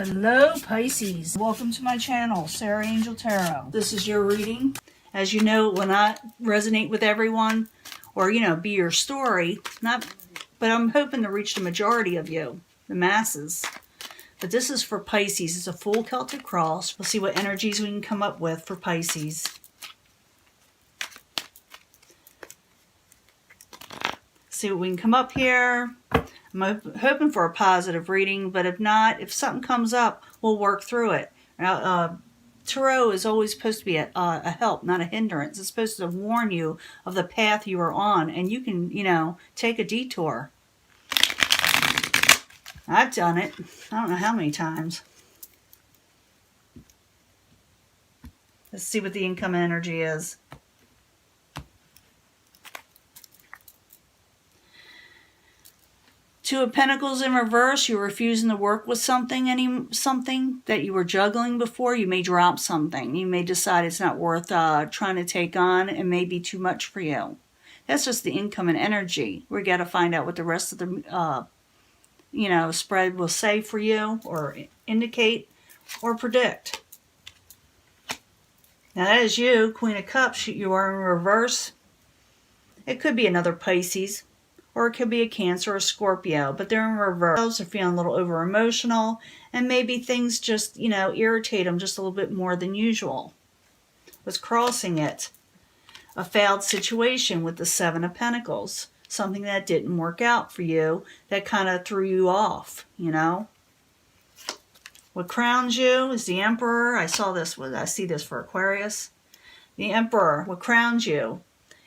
Hello Pisces, welcome to my channel, Sarah Angel Tarot. This is your reading. As you know, it will not resonate with everyone or, be your story, but I'm hoping to reach the majority of you, the masses. But this is for Pisces. It's a full Celtic cross. We'll see what energies we can come up with for Pisces. See what we can come up here. I'm hoping for a positive reading, but if not, if something comes up, we'll work through it. Tarot is always supposed to be a help, not a hindrance. It's supposed to warn you of the path you are on, and you can, take a detour. I've done it. I don't know how many times. Let's see what the income energy is. Two of Pentacles in reverse. You're refusing to work with something that you were juggling before. You may drop something. You may decide it's not worth trying to take on. It may be too much for you. That's just the income and energy. We got to find out what the rest of the spread will say for you, or indicate, or predict. Now that is you, Queen of Cups. You are in reverse. It could be another Pisces. Or it could be a Cancer or Scorpio, but they're in reverse. They're feeling a little over emotional, and maybe things just, irritate them just a little bit more than usual. What's crossing it? A failed situation with the Seven of Pentacles. Something that didn't work out for you, that kind of threw you off, What crowns you is the Emperor. I see this for Aquarius. The Emperor, what crowns you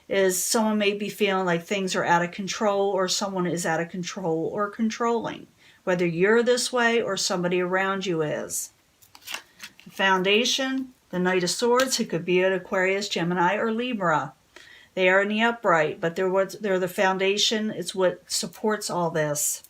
is someone may be feeling like things are out of control, or someone is out of control or controlling. Whether you're this way or somebody around you is. The Foundation, the Knight of Swords, it could be an Aquarius, Gemini, or Libra. They are in the upright, but they're the foundation. It's what supports all this.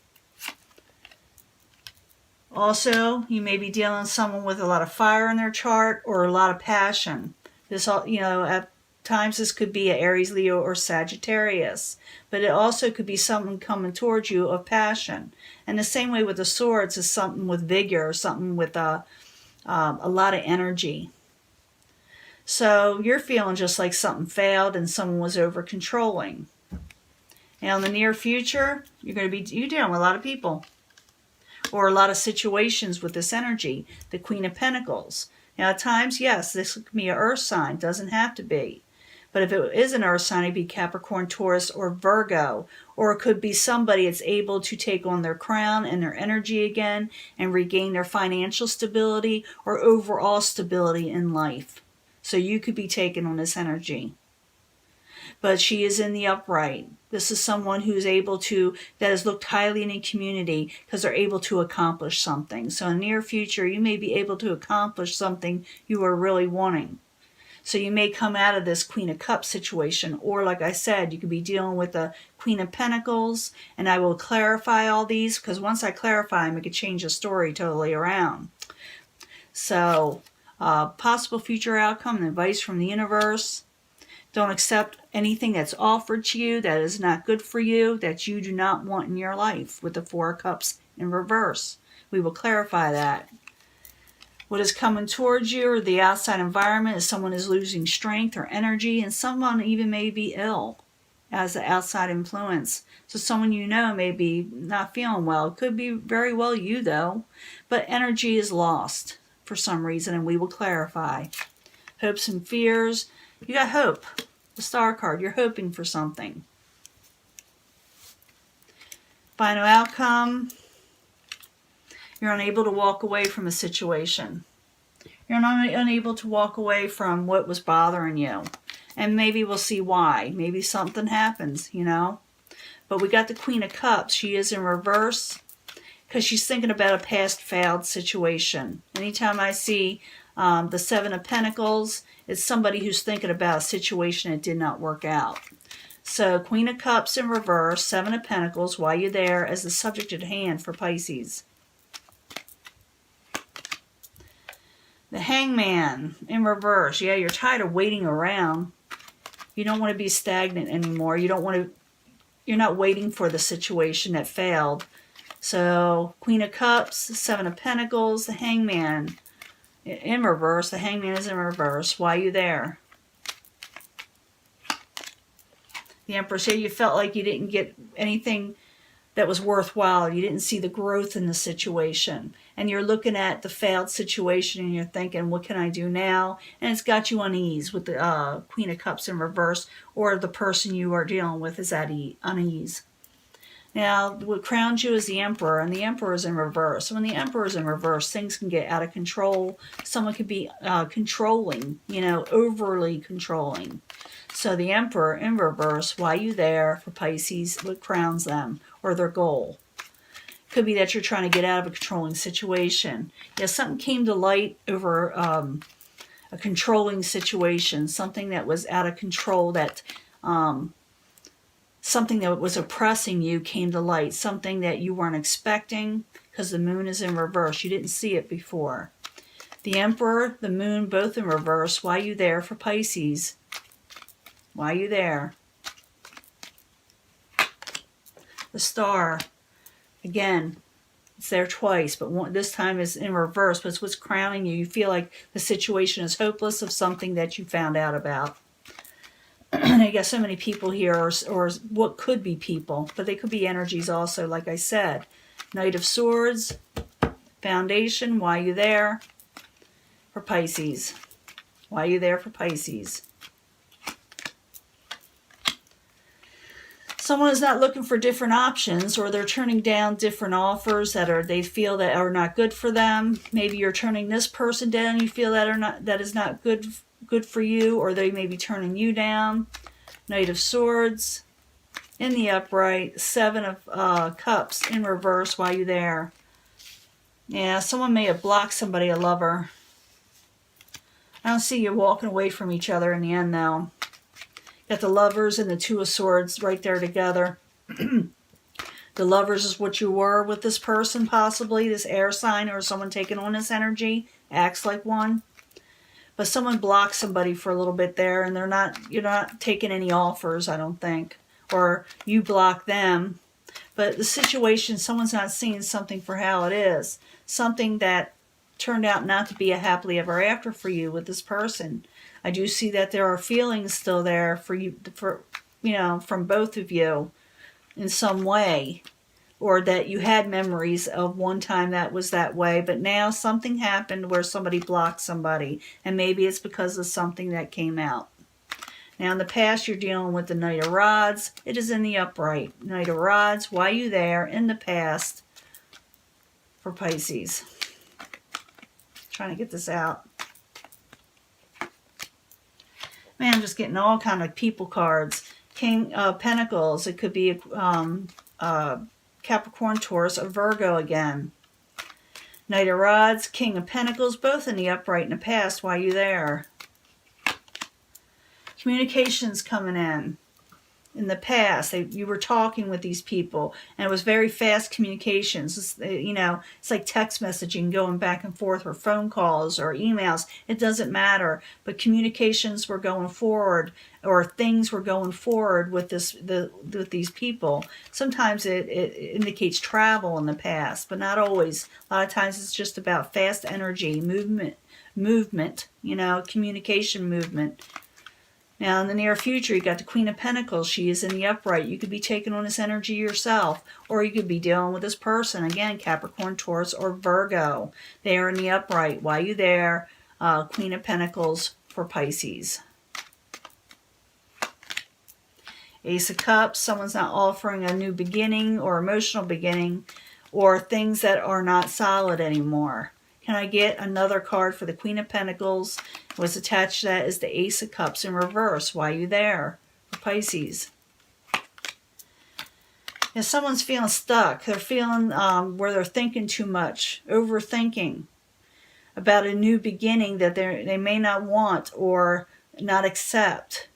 Also, you may be dealing with someone with a lot of fire in their chart or a lot of passion. This all, at times this could be an Aries, Leo, or Sagittarius, but it also could be something coming towards you of passion. And the same way with the swords is something with vigor, something with a lot of energy. So you're feeling just like something failed and someone was over controlling. Now in the near future, you're dealing with a lot of people or a lot of situations with this energy, the Queen of Pentacles. Now at times, yes, this could be an earth sign, doesn't have to be. But if it is an earth sign, it'd be Capricorn, Taurus, or Virgo. Or it could be somebody that's able to take on their crown and their energy again and regain their financial stability or overall stability in life. So you could be taking on this energy. But she is in the upright. This is someone who's that has looked highly in the community because they're able to accomplish something. So in the near future, you may be able to accomplish something you are really wanting. So you may come out of this Queen of Cups situation, or like I said, you could be dealing with the Queen of Pentacles, and I will clarify all these, because once I clarify them, it could change the story totally around. So, possible future outcome and advice from the universe. Don't accept anything that's offered to you that is not good for you, that you do not want in your life, with the Four of Cups in reverse. We will clarify that. What is coming towards you or the outside environment is someone is losing strength or energy, and someone even may be ill as the outside influence. So someone may be not feeling well. It could be very well you though, but energy is lost for some reason, and we will clarify. Hopes and fears. You got hope. The Star card. You're hoping for something. Final outcome. You're unable to walk away from a situation. You're not unable to walk away from what was bothering you. And maybe we'll see why. Maybe something happens, But we got the Queen of Cups. She is in reverse because she's thinking about a past failed situation. Anytime I see the Seven of Pentacles, it's somebody who's thinking about a situation that did not work out. So Queen of Cups in reverse, Seven of Pentacles, while you're there, as the subject at hand for Pisces. The Hangman in reverse. Yeah, you're tired of waiting around. You don't want to be stagnant anymore. You're not waiting for the situation that failed So Queen of Cups, Seven of Pentacles, the Hangman in reverse. The Hangman is in reverse. Why are you there? The Empress here, you felt like you didn't get anything that was worthwhile. You didn't see the growth in the situation. And you're looking at the failed situation and you're thinking, what can I do now? And it's got you unease with the Queen of Cups in reverse, or the person you are dealing with is at unease. Now, what crowns you is the Emperor, and the Emperor is in reverse. So when the Emperor is in reverse, things can get out of control. Someone could be controlling, overly controlling. So the Emperor in reverse, why you there for Pisces, what crowns them, or their goal. Could be that you're trying to get out of a controlling situation. Yeah, something came to light over a controlling situation, something that was out of control, that something that was oppressing you came to light, something that you weren't expecting, because the moon is in reverse. You didn't see it before. The Emperor, the moon, both in reverse. Why you there for Pisces? Why are you there? The Star, again, it's there twice, but this time is in reverse, but it's what's crowning you. You feel like the situation is hopeless of something that you found out about. I got so many people here, or what could be people, but they could be energies also, like I said. Knight of Swords, Foundation, why are you there? For Pisces. Why are you there for Pisces? Someone is not looking for different options, or they're turning down different offers that they feel that are not good for them. Maybe you're turning this person down, you feel that is not good for you, or they may be turning you down. Knight of Swords in the upright, Seven of Cups in reverse. Why are you there? Yeah, someone may have blocked somebody, a lover. I don't see you walking away from each other in the end, though. Got the Lovers and the Two of Swords right there together. The Lovers is what you were with this person, possibly, this air sign, or someone taking on this energy, acts like one. But someone blocked somebody for a little bit there, and you're not taking any offers, I don't think. Or you block them. But the situation, someone's not seeing something for how it is. Something that turned out not to be a happily ever after for you with this person. I do see that there are feelings still there for you, from both of you in some way, or that you had memories of one time that was that way, but now something happened where somebody blocked somebody, and maybe it's because of something that came out. Now in the past, you're dealing with the Knight of Rods. It is in the upright. Knight of Rods, why are you there in the past for Pisces? Trying to get this out. Man, I'm just getting all kind of people cards. King of Pentacles. It could be a Capricorn, Taurus, or Virgo again. Knight of Rods, King of Pentacles, both in the upright in the past. Why are you there? Communications coming in the past. You were talking with these people, and it was very fast communications. It's like text messaging going back and forth, or phone calls, or emails. It doesn't matter. But communications were going forward, or things were going forward with with these people. Sometimes it indicates travel in the past, but not always. A lot of times it's just about fast energy, movement. Communication movement. Now, in the near future, you got the Queen of Pentacles. She is in the upright. You could be taking on this energy yourself, or you could be dealing with this person. Again, Capricorn, Taurus, or Virgo. They are in the upright. Why are you there? Queen of Pentacles for Pisces. Ace of Cups. Someone's not offering a new beginning or emotional beginning, or things that are not solid anymore. Can I get another card for the Queen of Pentacles? What's attached to that is the Ace of Cups in reverse. Why are you there for Pisces? Now, someone's feeling stuck. They're feeling where they're thinking too much, overthinking about a new beginning that they may not want or not accept.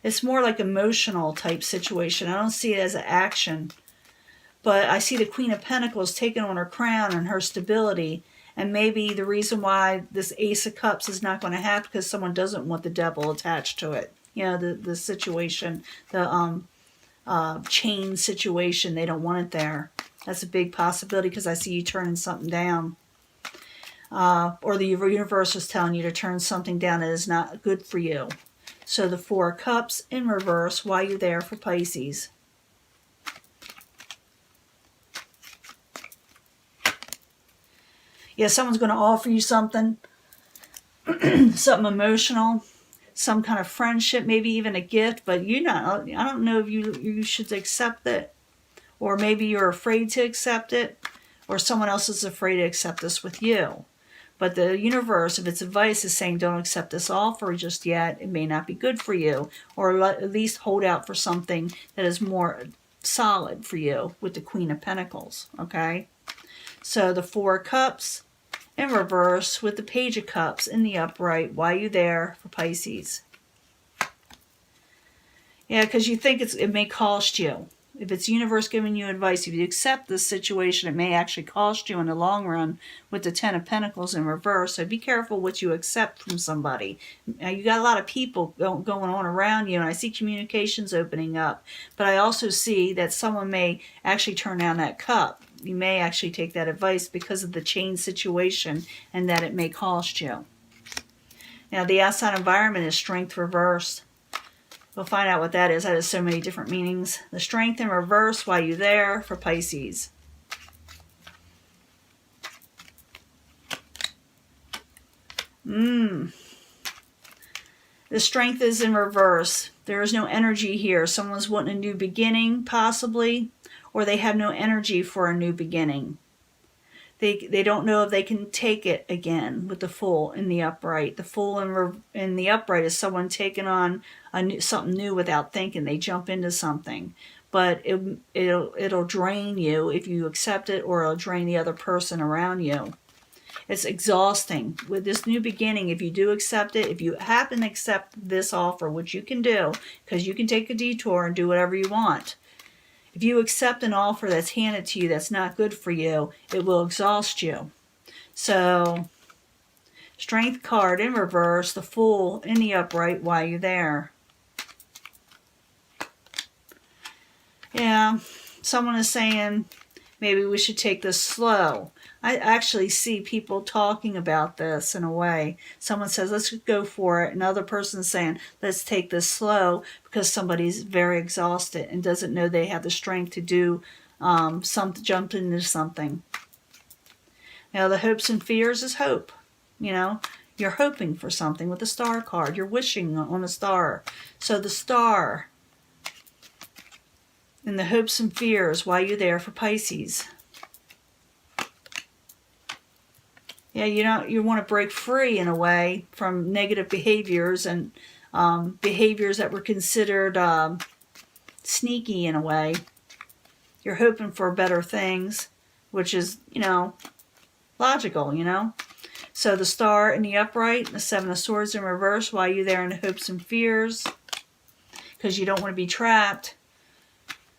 It's more like emotional type situation. I don't see it as an action. But I see the Queen of Pentacles taking on her crown and her stability. And maybe the reason why this Ace of Cups is not going to happen because someone doesn't want the devil attached to it. The situation, the chain situation, they don't want it there. That's a big possibility because I see you turning something down. Or the universe is telling you to turn something down that is not good for you. So the Four of Cups in reverse while you're there for Pisces. Yeah, someone's going to offer you something, something emotional, some kind of friendship, maybe even a gift, but I don't know if you should accept it, or maybe you're afraid to accept it, or someone else is afraid to accept this with you. But the universe, if it's advice, is saying don't accept this offer just yet. It may not be good for you, or at least hold out for something that is more solid for you with the Queen of Pentacles, okay? So the Four of Cups in reverse with the Page of Cups in the upright while you're there for Pisces. Yeah, because you think it may cost you. If it's the universe giving you advice, if you accept this situation, it may actually cost you in the long run with the Ten of Pentacles in reverse. So be careful what you accept from somebody. Now, you got a lot of people going on around you, and I see communications opening up. But I also see that someone may actually turn down that cup. You may actually take that advice because of the chain situation and that it may cost you. Now, the outside environment is Strength reversed. We'll find out what that is. That has so many different meanings. The Strength in reverse while you're there for Pisces. The Strength is in reverse. There is no energy here. Someone's wanting a new beginning, possibly, or they have no energy for a new beginning. They don't know if they can take it again with the Fool in the upright. The Fool in the upright is someone taking on something new without thinking. They jump into something. But it'll drain you if you accept it, or it'll drain the other person around you. It's exhausting. With this new beginning, if you do accept it, if you happen to accept this offer, which you can do, because you can take a detour and do whatever you want. If you accept an offer that's handed to you that's not good for you, it will exhaust you. So, Strength card in reverse, the Fool in the upright while you're there. Yeah, someone is saying maybe we should take this slow. I actually see people talking about this in a way. Someone says, let's go for it. Another person is saying, let's take this slow because somebody's very exhausted and doesn't know they have the strength to do jump into something. Now, the hopes and fears is hope. You know, you're hoping for something with the Star card. You're wishing on a star. So the Star and the hopes and fears while you're there for Pisces. Yeah, you want to break free in a way from negative behaviors and behaviors that were considered sneaky in a way. You're hoping for better things, which is, logical, So the Star in the upright, the Seven of Swords in reverse while you're there in the hopes and fears, because you don't want to be trapped.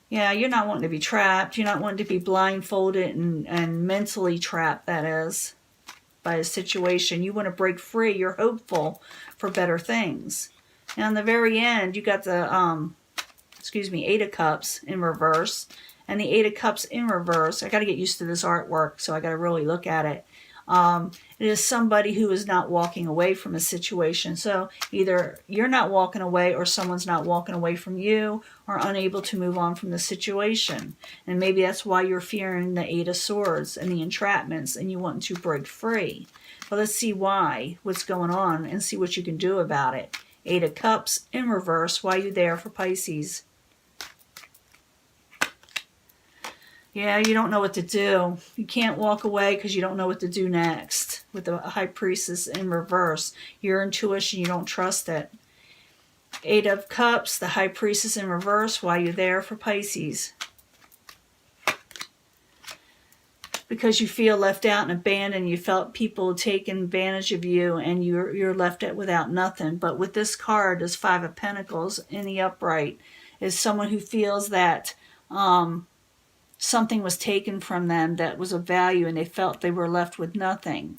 Yeah, you're not wanting to be trapped. You're not wanting to be blindfolded and mentally trapped, that is, by a situation. You want to break free. You're hopeful for better things. Now, in the very end, you got the, Eight of Cups in reverse. And the Eight of Cups in reverse, I got to get used to this artwork, so I got to really look at it. It is somebody who is not walking away from a situation. So either you're not walking away or someone's not walking away from you or unable to move on from the situation. And maybe that's why you're fearing the Eight of Swords and the entrapments and you want to break free. But let's see why, what's going on, and see what you can do about it. Eight of Cups in reverse while you're there for Pisces. Yeah, you don't know what to do. You can't walk away because you don't know what to do next. With the High Priestess in reverse, your intuition, you don't trust it. Eight of Cups, the High Priestess in reverse while you're there for Pisces. Because you feel left out and abandoned, you felt people taking advantage of you and you're left without nothing. But with this card, this Five of Pentacles in the upright, is someone who feels that something was taken from them that was of value and they felt they were left with nothing.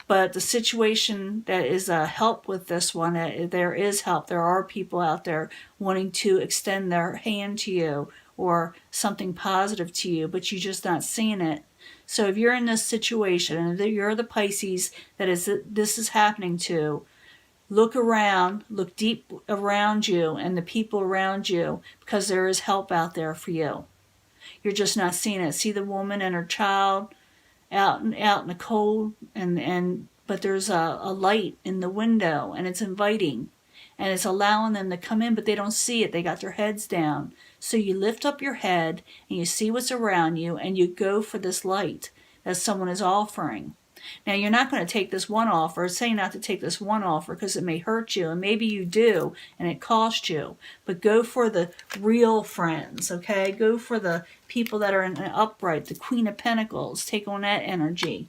But the situation that is help with this one, there is help. There are people out there wanting to extend their hand to you, or something positive to you, but you're just not seeing it. So if you're in this situation and you're the Pisces this is happening to, look around, look deep around you and the people around you, because there is help out there for you. You're just not seeing it. See the woman and her child out in the cold, but there's a light in the window, and it's inviting, and it's allowing them to come in, but they don't see it. They got their heads down. So you lift up your head and you see what's around you, and you go for this light that someone is offering. Now, you're not going to take this one offer. Say not to take this one offer because it may hurt you, and maybe you do, and it cost you. But go for the real friends, okay? Go for the people that are in an upright, the Queen of Pentacles. Take on that energy.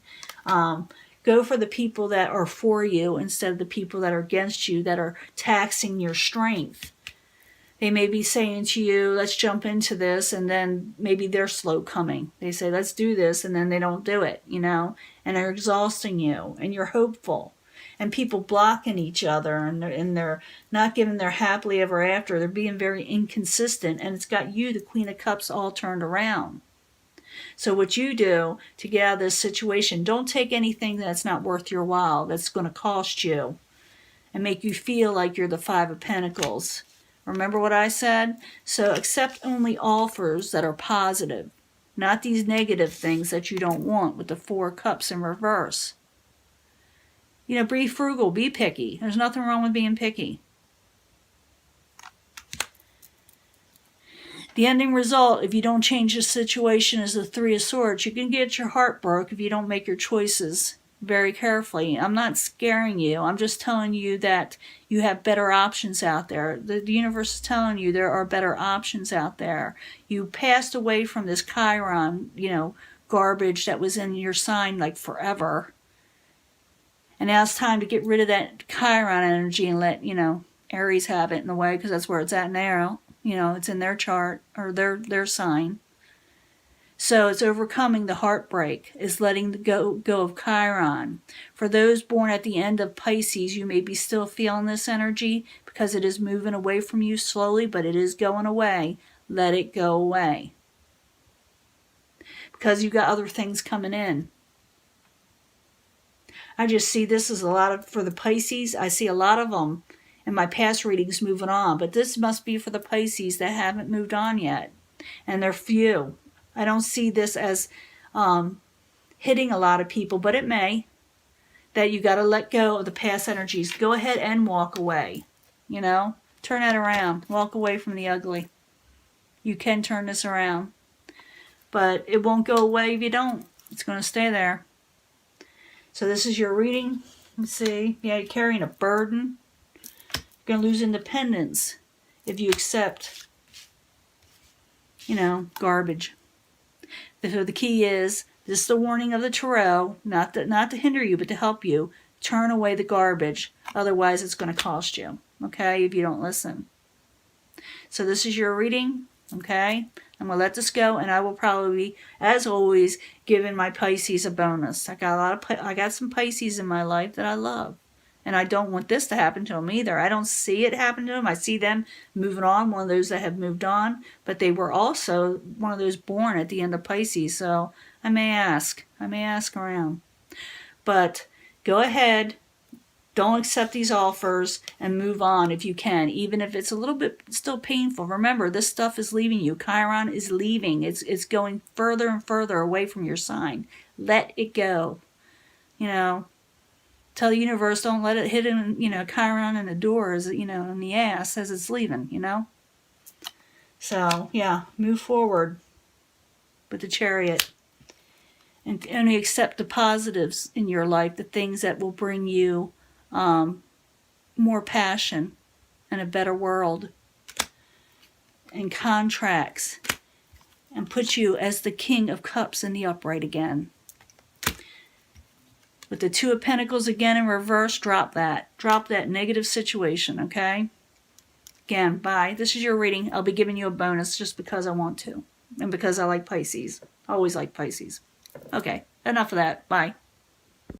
Go for the people that are for you instead of the people that are against you, that are taxing your strength. They may be saying to you, let's jump into this, and then maybe they're slow coming. They say, let's do this, and then they don't do it, and they're exhausting you, and you're hopeful. And people blocking each other, and they're not giving their happily ever after. They're being very inconsistent, and it's got you, the Queen of Cups, all turned around. So what you do to get out of this situation, don't take anything that's not worth your while, that's going to cost you and make you feel like you're the Five of Pentacles. Remember what I said? So accept only offers that are positive, not these negative things that you don't want with the Four of Cups in reverse. Be frugal, be picky. There's nothing wrong with being picky. The ending result, if you don't change the situation, is the Three of Swords. You can get your heart broke if you don't make your choices very carefully. I'm not scaring you. I'm just telling you that you have better options out there. The universe is telling you there are better options out there. You passed away from this Chiron, garbage that was in your sign like forever. And now it's time to get rid of that Chiron energy and let, Aries have it in a way, because that's where it's at now. It's in their chart or their sign. So it's overcoming the heartbreak, is letting go of Chiron. For those born at the end of Pisces, you may be still feeling this energy because it is moving away from you slowly, but it is going away. Let it go away. Because you got other things coming in. I just see this as for the Pisces. I see a lot of them in my past readings moving on, but this must be for the Pisces that haven't moved on yet. And they're few. I don't see this as hitting a lot of people, but it may. That you got to let go of the past energies. Go ahead and walk away. Turn that around. Walk away from the ugly. You can turn this around. But it won't go away if you don't. It's going to stay there. So this is your reading. Let's see. Yeah, you're carrying a burden. You're going to lose independence if you accept, garbage. The key is, this is the warning of the tarot, not to hinder you, but to help you. Turn away the garbage. Otherwise, it's going to cost you, okay, if you don't listen. So this is your reading, okay? I'm going to let this go, and I will probably, as always, giving my Pisces a bonus. I got some Pisces in my life that I love. And I don't want this to happen to them either. I don't see it happen to them. I see them moving on, one of those that have moved on. But they were also one of those born at the end of Pisces. So I may ask around. But go ahead. Don't accept these offers and move on if you can. Even if it's a little bit still painful. Remember, this stuff is leaving you. Chiron is leaving. It's going further and further away from your sign. Let it go. Tell the universe, don't let it hit him, Chiron in the door, in the ass as it's leaving, So, yeah, move forward with the Chariot. And only accept the positives in your life, the things that will bring you more passion and a better world. And contracts. And put you as the King of Cups in the upright again. With the Two of Pentacles again in reverse, drop that. Drop that negative situation, okay? Again, bye. This is your reading. I'll be giving you a bonus just because I want to. And because I like Pisces. I always like Pisces. Okay, enough of that. Bye.